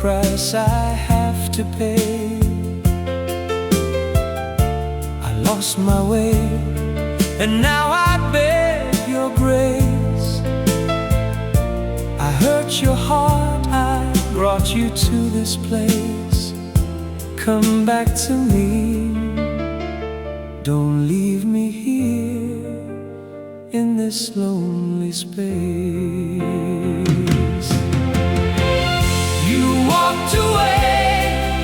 price I have to pay. I lost my way, and now I beg your grace. I hurt your heart, I brought you to this place. Come back to me, don't leave me here in this lonely space. You walked away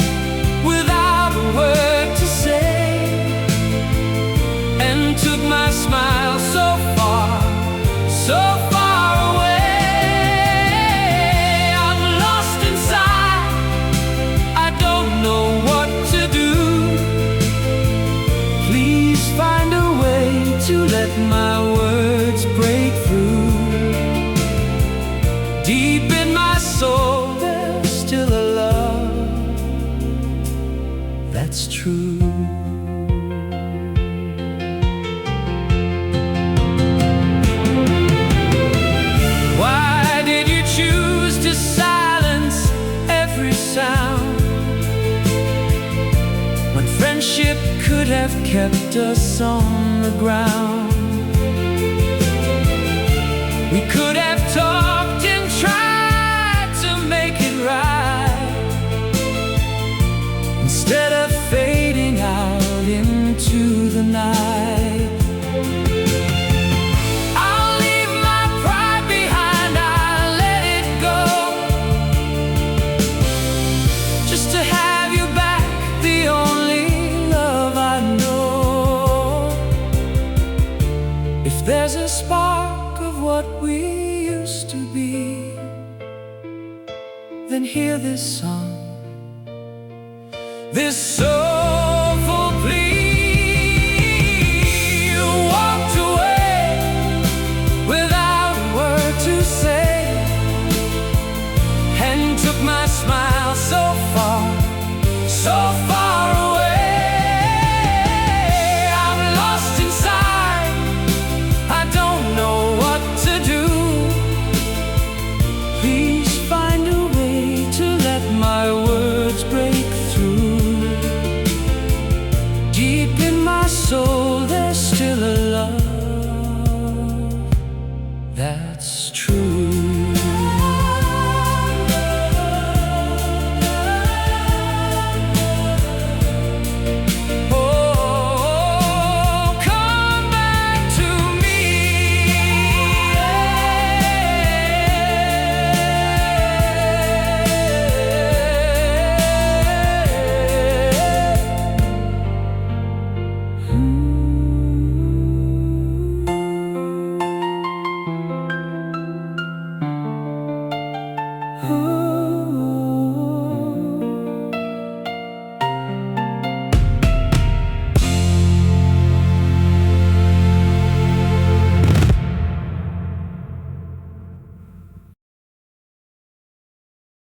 without a word to say, and took my smile so far, so far away. I'm lost inside, I don't know what to do. Please find a way to let my words break through. Deep in my soul there's still a love that's true. Why did you choose to silence every sound, when friendship could have kept us on the ground? We could have talked and tried to make it right, instead of fading out into the night. I'll leave my pride behind, I'll let it go, just to have you back, the only love I know. If there's a spark of what we used to be, then hear this song, this soulful plea. You walked away without a word to say, and took my smile so